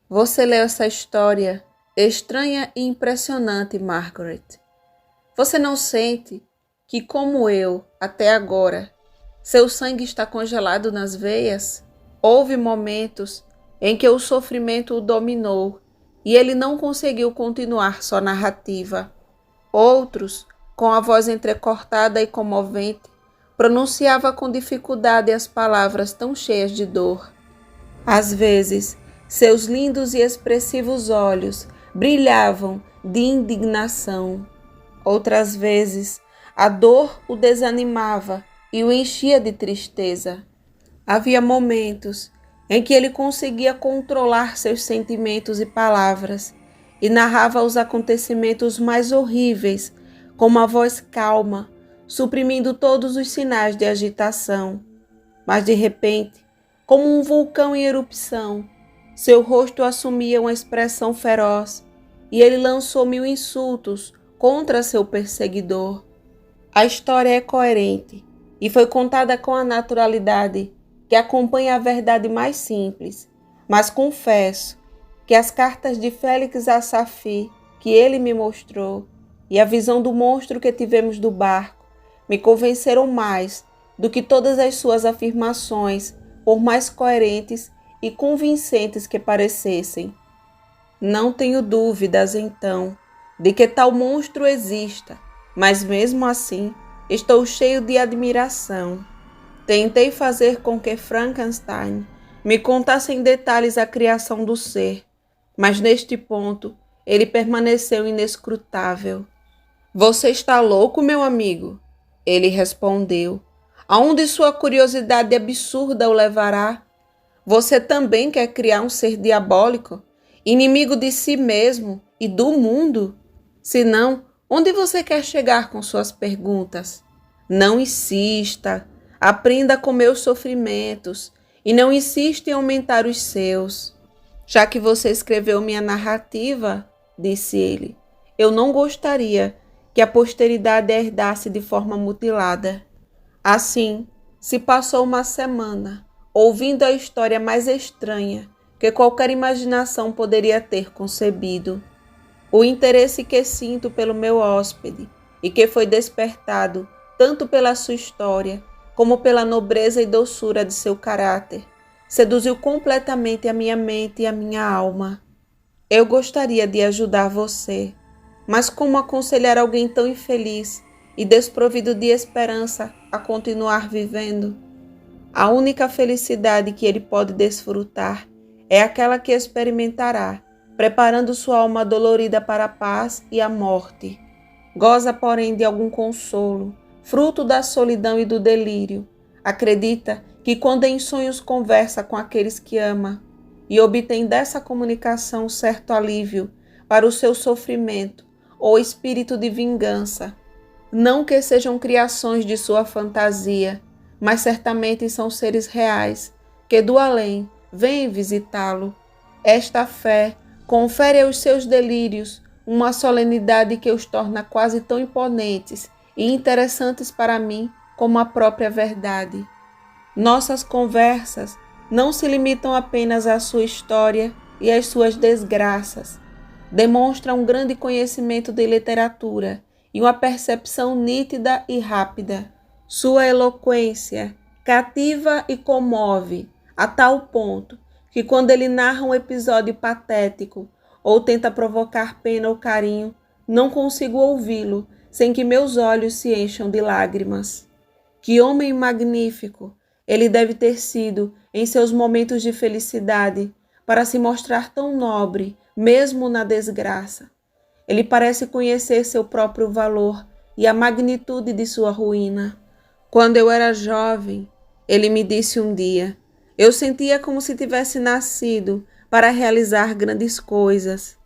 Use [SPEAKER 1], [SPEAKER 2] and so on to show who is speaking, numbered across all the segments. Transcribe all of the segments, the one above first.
[SPEAKER 1] Você leu essa história estranha e impressionante, Margaret. Você não sente que, como eu, até agora, seu sangue está congelado nas veias? Houve momentos em que o sofrimento o dominou e ele não conseguiu continuar sua narrativa. Outros, com a voz entrecortada e comovente, pronunciava com dificuldade as palavras tão cheias de dor. Às vezes, seus lindos e expressivos olhos brilhavam de indignação. Outras vezes, a dor o desanimava e o enchia de tristeza. Havia momentos em que ele conseguia controlar seus sentimentos e palavras e narrava os acontecimentos mais horríveis com uma voz calma, suprimindo todos os sinais de agitação. Mas de repente, como um vulcão em erupção, seu rosto assumia uma expressão feroz e ele lançou 1000 insultos contra seu perseguidor. A história é coerente e foi contada com a naturalidade que acompanha a verdade mais simples, mas confesso que as cartas de Félix a Safi que ele me mostrou e a visão do monstro que tivemos do barco me convenceram mais do que todas as suas afirmações, por mais coerentes e convincentes que parecessem. Não tenho dúvidas, então, de que tal monstro exista, mas mesmo assim estou cheio de admiração. Tentei fazer com que Frankenstein me contasse em detalhes a criação do ser, mas neste ponto ele permaneceu inescrutável. Você está louco, meu amigo? Ele respondeu. Aonde sua curiosidade absurda o levará? Você também quer criar um ser diabólico, inimigo de si mesmo e do mundo? Se não, onde você quer chegar com suas perguntas? Não insista, aprenda com meus sofrimentos e não insista em aumentar os seus. Já que você escreveu minha narrativa, disse ele, eu não gostaria que a posteridade a herdasse de forma mutilada. Assim, se passou uma semana, ouvindo a história mais estranha que qualquer imaginação poderia ter concebido. O interesse que sinto pelo meu hóspede e que foi despertado tanto pela sua história como pela nobreza e doçura de seu caráter, seduziu completamente a minha mente e a minha alma. Eu gostaria de ajudar você, mas como aconselhar alguém tão infeliz e desprovido de esperança a continuar vivendo? A única felicidade que ele pode desfrutar é aquela que experimentará, preparando sua alma dolorida para a paz e a morte. Goza, porém, de algum consolo, fruto da solidão e do delírio. Acredita que quando em sonhos conversa com aqueles que ama e obtém dessa comunicação certo alívio para o seu sofrimento ou espírito de vingança, não que sejam criações de sua fantasia, mas certamente são seres reais que do além vêm visitá-lo. Esta fé confere aos seus delírios uma solenidade que os torna quase tão imponentes e interessantes para mim como a própria verdade. Nossas conversas não se limitam apenas à sua história e às suas desgraças. Demonstram um grande conhecimento de literatura e uma percepção nítida e rápida. Sua eloquência cativa e comove a tal ponto que quando ele narra um episódio patético ou tenta provocar pena ou carinho, não consigo ouvi-lo sem que meus olhos se encham de lágrimas. Que homem magnífico ele deve ter sido em seus momentos de felicidade para se mostrar tão nobre, mesmo na desgraça. Ele parece conhecer seu próprio valor e a magnitude de sua ruína. Quando eu era jovem, ele me disse um dia, eu sentia como se tivesse nascido para realizar grandes coisas.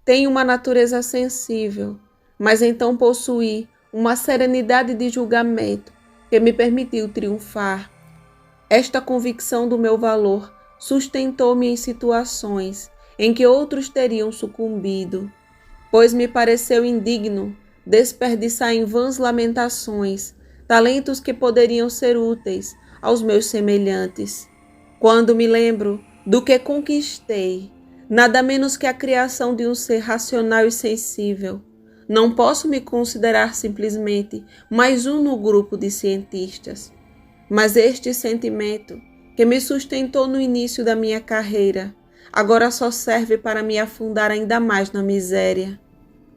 [SPEAKER 1] Tenho uma natureza sensível, mas então possuí uma serenidade de julgamento que me permitiu triunfar. Esta convicção do meu valor sustentou-me em situações em que outros teriam sucumbido, pois me pareceu indigno desperdiçar em vãs lamentações talentos que poderiam ser úteis aos meus semelhantes. Quando me lembro do que conquistei, nada menos que a criação de um ser racional e sensível. Não posso me considerar simplesmente mais um no grupo de cientistas. Mas este sentimento, que me sustentou no início da minha carreira, agora só serve para me afundar ainda mais na miséria.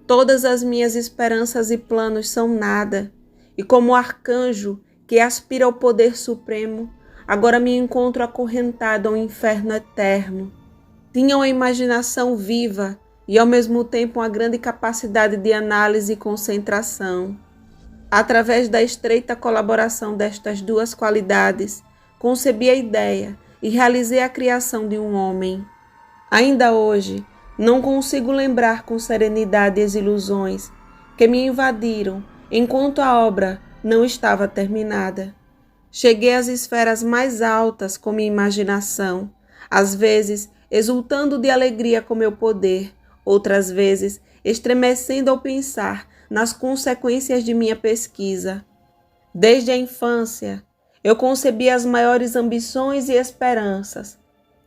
[SPEAKER 1] Todas as minhas esperanças e planos são nada, e como arcanjo que aspira ao poder supremo, agora me encontro acorrentado ao inferno eterno. Tinha uma imaginação viva e ao mesmo tempo uma grande capacidade de análise e concentração. Através da estreita colaboração destas duas qualidades, concebi a ideia e realizei a criação de um homem. Ainda hoje, não consigo lembrar com serenidade as ilusões que me invadiram enquanto a obra não estava terminada. Cheguei às esferas mais altas com minha imaginação, às vezes exultando de alegria com meu poder, outras vezes estremecendo ao pensar nas consequências de minha pesquisa. Desde a infância, eu concebi as maiores ambições e esperanças.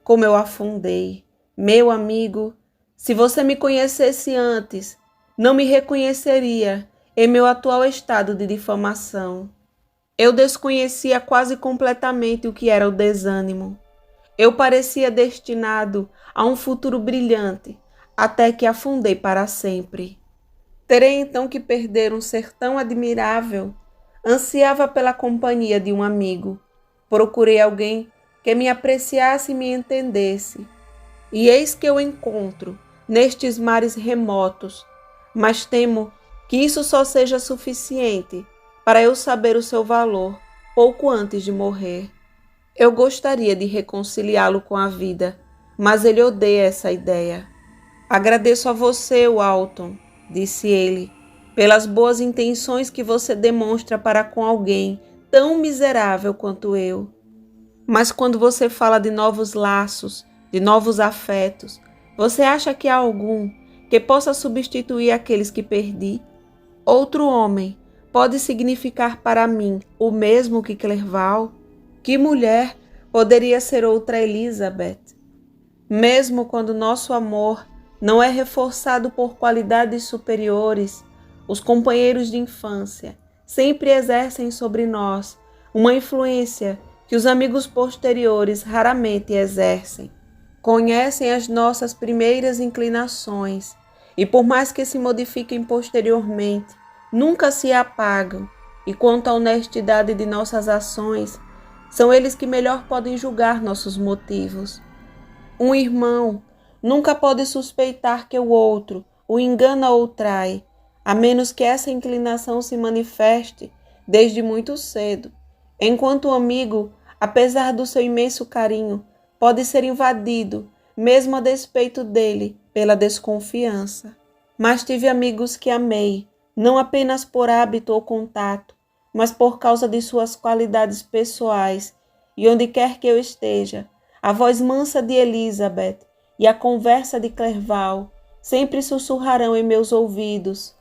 [SPEAKER 1] Como eu afundei. Meu amigo, se você me conhecesse antes, não me reconheceria em meu atual estado de difamação. Eu desconhecia quase completamente o que era o desânimo. Eu parecia destinado a um futuro brilhante, até que afundei para sempre. Terei então que perder um ser tão admirável? Ansiava pela companhia de um amigo. Procurei alguém que me apreciasse e me entendesse. E eis que eu encontro nestes mares remotos, mas temo que isso só seja suficiente para eu saber o seu valor pouco antes de morrer. Eu gostaria de reconciliá-lo com a vida, mas ele odeia essa ideia. Agradeço a você, Walton, disse ele, pelas boas intenções que você demonstra para com alguém tão miserável quanto eu. Mas quando você fala de novos laços, de novos afetos, você acha que há algum que possa substituir aqueles que perdi? Outro homem pode significar para mim o mesmo que Clerval? Que mulher poderia ser outra Elizabeth? Mesmo quando nosso amor não é reforçado por qualidades superiores, os companheiros de infância sempre exercem sobre nós uma influência que os amigos posteriores raramente exercem. Conhecem as nossas primeiras inclinações e, por mais que se modifiquem posteriormente, nunca se apagam, e quanto à honestidade de nossas ações, são eles que melhor podem julgar nossos motivos. Um irmão nunca pode suspeitar que o outro o engana ou trai, a menos que essa inclinação se manifeste desde muito cedo, enquanto o amigo, apesar do seu imenso carinho, pode ser invadido, mesmo a despeito dele, pela desconfiança. Mas tive amigos que amei, não apenas por hábito ou contato, mas por causa de suas qualidades pessoais, e onde quer que eu esteja, a voz mansa de Elizabeth e a conversa de Clerval sempre sussurrarão em meus ouvidos.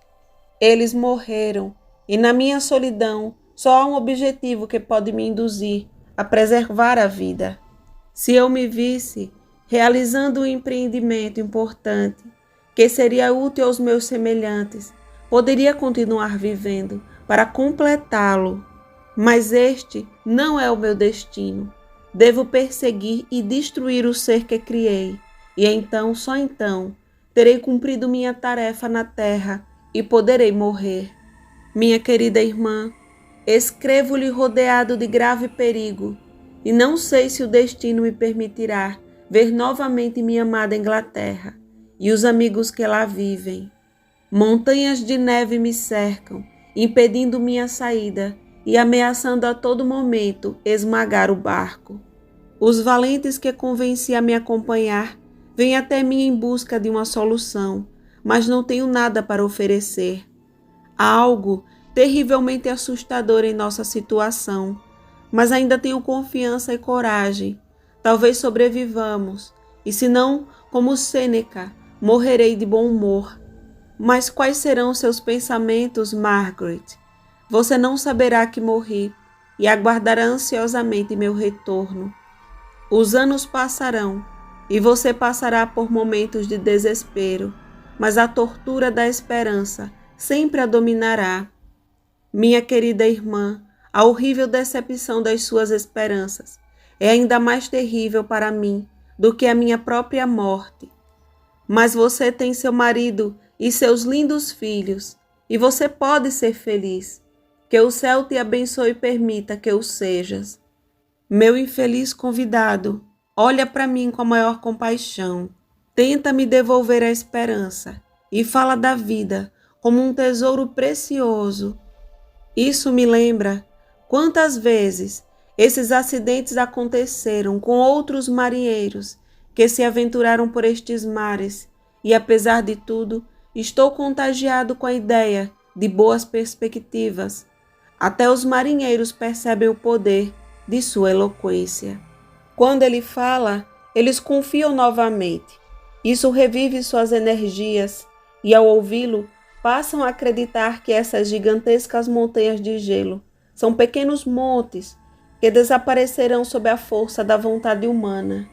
[SPEAKER 1] Eles morreram, e na minha solidão só há um objetivo que pode me induzir a preservar a vida. Se eu me visse realizando um empreendimento importante, que seria útil aos meus semelhantes, poderia continuar vivendo para completá-lo. Mas este não é o meu destino. Devo perseguir e destruir o ser que criei, e então, só então, terei cumprido minha tarefa na terra e poderei morrer. Minha querida irmã, escrevo-lhe rodeado de grave perigo, e não sei se o destino me permitirá ver novamente minha amada Inglaterra e os amigos que lá vivem. Montanhas de neve me cercam, impedindo minha saída e ameaçando a todo momento esmagar o barco. Os valentes que convenci a me acompanhar vêm até mim em busca de uma solução, mas não tenho nada para oferecer. Há algo terrivelmente assustador em nossa situação, mas ainda tenho confiança e coragem. Talvez sobrevivamos, e se não, como Sêneca, morrerei de bom humor. Mas quais serão seus pensamentos, Margaret? Você não saberá que morri e aguardará ansiosamente meu retorno. Os anos passarão e você passará por momentos de desespero, mas a tortura da esperança sempre a dominará. Minha querida irmã, a horrível decepção das suas esperanças é ainda mais terrível para mim do que a minha própria morte. Mas você tem seu marido e seus lindos filhos, e você pode ser feliz. Que o céu te abençoe e permita que o sejas. Meu infeliz convidado, olha para mim com a maior compaixão. Tenta me devolver a esperança e fala da vida como um tesouro precioso. Isso me lembra quantas vezes esses acidentes aconteceram com outros marinheiros que se aventuraram por estes mares, e apesar de tudo, estou contagiado com a ideia de boas perspectivas. Até os marinheiros percebem o poder de sua eloquência. Quando ele fala, eles confiam novamente. Isso revive suas energias e, ao ouvi-lo, passam a acreditar que essas gigantescas montanhas de gelo são pequenos montes que desaparecerão sob a força da vontade humana.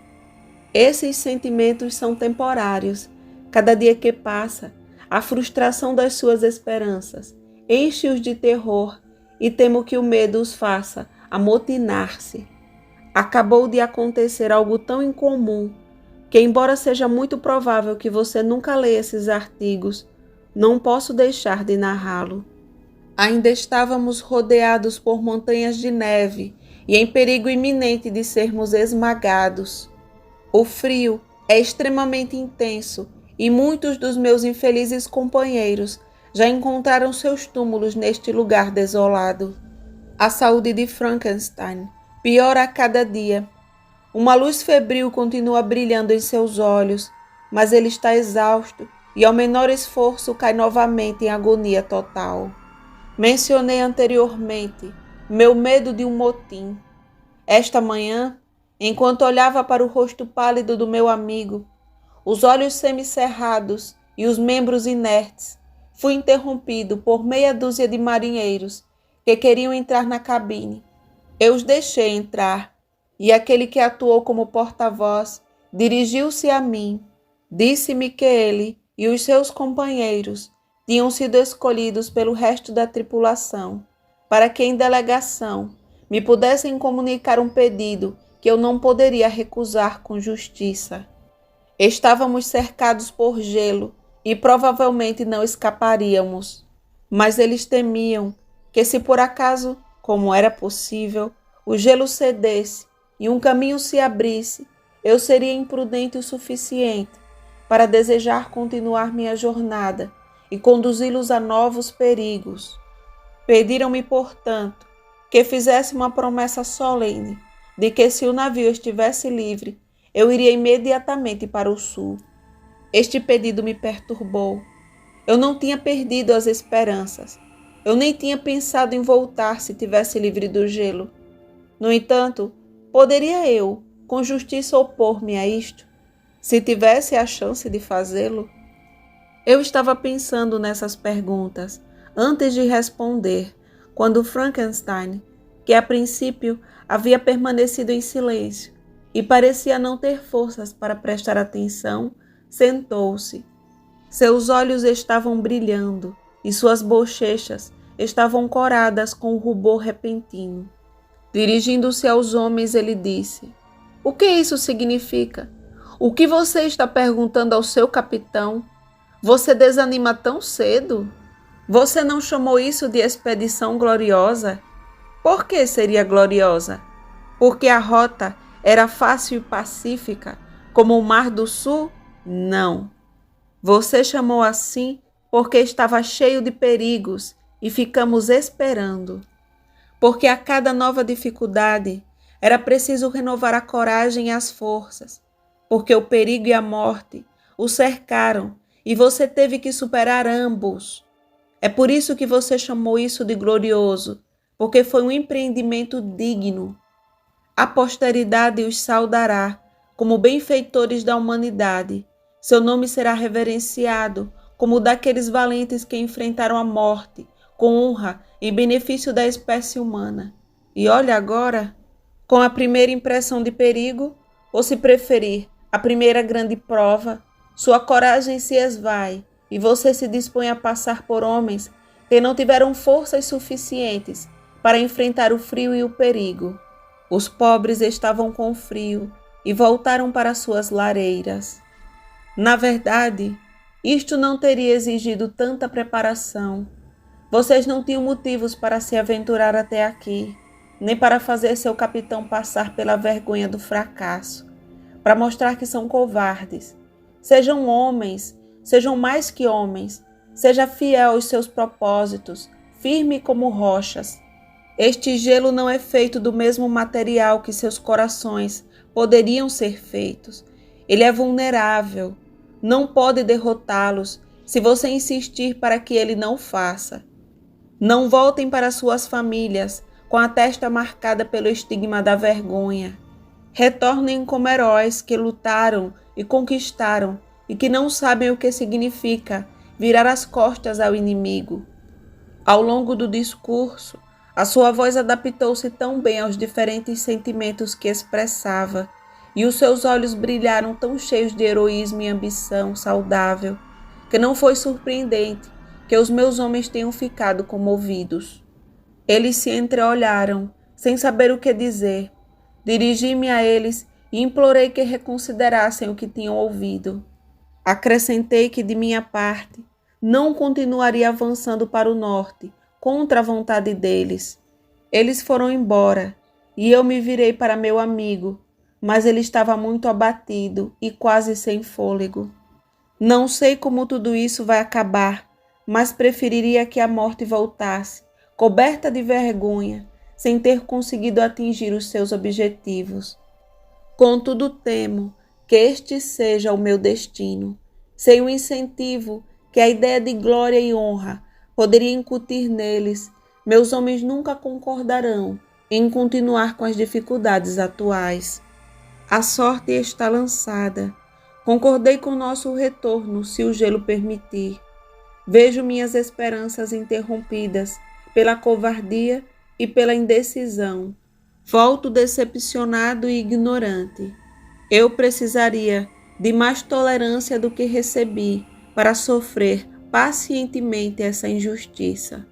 [SPEAKER 1] Esses sentimentos são temporários. Cada dia que passa, a frustração das suas esperanças enche-os de terror e temo que o medo os faça amotinar-se. Acabou de acontecer algo tão incomum que, embora seja muito provável que você nunca leia esses artigos, não posso deixar de narrá-lo. Ainda estávamos rodeados por montanhas de neve e em perigo iminente de sermos esmagados. O frio é extremamente intenso e muitos dos meus infelizes companheiros já encontraram seus túmulos neste lugar desolado. A saúde de Frankenstein piora a cada dia. Uma luz febril continua brilhando em seus olhos, mas ele está exausto e ao menor esforço cai novamente em agonia total. Mencionei anteriormente meu medo de um motim. Esta manhã, enquanto olhava para o rosto pálido do meu amigo, os olhos semicerrados e os membros inertes, fui interrompido por meia dúzia de marinheiros que queriam entrar na cabine. Eu os deixei entrar, e aquele que atuou como porta-voz dirigiu-se a mim. Disse-me que ele e os seus companheiros tinham sido escolhidos pelo resto da tripulação, para que em delegação me pudessem comunicar um pedido que eu não poderia recusar com justiça. Estávamos cercados por gelo e provavelmente não escaparíamos, mas eles temiam que, se por acaso, como era possível, o gelo cedesse e um caminho se abrisse, eu seria imprudente o suficiente para desejar continuar minha jornada e conduzi-los a novos perigos. Pediram-me, portanto, que fizesse uma promessa solene de que, se o navio estivesse livre, eu iria imediatamente para o sul. Este pedido me perturbou. Eu não tinha perdido as esperanças. Eu nem tinha pensado em voltar se tivesse livre do gelo. No entanto, poderia eu, com justiça, opor-me a isto, se tivesse a chance de fazê-lo? Eu estava pensando nessas perguntas antes de responder, quando Frankenstein, que a princípio havia permanecido em silêncio e parecia não ter forças para prestar atenção, sentou-se. Seus olhos estavam brilhando e suas bochechas estavam coradas com um rubor repentino. Dirigindo-se aos homens, ele disse: "O que isso significa? O que você está perguntando ao seu capitão? Você desanima tão cedo? Você não chamou isso de expedição gloriosa? Por que seria gloriosa? Porque a rota era fácil e pacífica, como o Mar do Sul? Não. Você chamou assim porque estava cheio de perigos e ficamos esperando. Porque a cada nova dificuldade era preciso renovar a coragem e as forças, porque o perigo e a morte o cercaram e você teve que superar ambos. É por isso que você chamou isso de glorioso, porque foi um empreendimento digno. A posteridade os saudará como benfeitores da humanidade. Seu nome será reverenciado como o daqueles valentes que enfrentaram a morte com honra em benefício da espécie humana. E olha agora, com a primeira impressão de perigo, ou, se preferir, a primeira grande prova, sua coragem se esvai e você se dispõe a passar por homens que não tiveram forças suficientes para enfrentar o frio e o perigo. Os pobres estavam com frio e voltaram para suas lareiras. Na verdade, isto não teria exigido tanta preparação. Vocês não tinham motivos para se aventurar até aqui, nem para fazer seu capitão passar pela vergonha do fracasso, para mostrar que são covardes. Sejam homens, sejam mais que homens, seja fiel aos seus propósitos, firme como rochas. Este gelo não é feito do mesmo material que seus corações poderiam ser feitos. Ele é vulnerável, não pode derrotá-los se você insistir para que ele não faça. Não voltem para suas famílias com a testa marcada pelo estigma da vergonha. Retornem como heróis que lutaram e conquistaram e que não sabem o que significa virar as costas ao inimigo. Ao longo do discurso, a sua voz adaptou-se tão bem aos diferentes sentimentos que expressava, e os seus olhos brilharam tão cheios de heroísmo e ambição saudável, que não foi surpreendente que os meus homens tenham ficado comovidos. Eles se entreolharam, sem saber o que dizer. Dirigi-me a eles e implorei que reconsiderassem o que tinham ouvido. Acrescentei que, de minha parte, não continuaria avançando para o norte, contra a vontade deles. Eles foram embora, e eu me virei para meu amigo, mas ele estava muito abatido e quase sem fôlego. Não sei como tudo isso vai acabar, mas preferiria que a morte voltasse, coberta de vergonha, sem ter conseguido atingir os seus objetivos. Contudo, temo que este seja o meu destino. Sem o incentivo que a ideia de glória e honra poderia incutir neles, meus homens nunca concordarão em continuar com as dificuldades atuais. A sorte está lançada. Concordei com nosso retorno, se o gelo permitir. Vejo minhas esperanças interrompidas pela covardia e pela indecisão. Volto decepcionado e ignorante. Eu precisaria de mais tolerância do que recebi para sofrer pacientemente essa injustiça.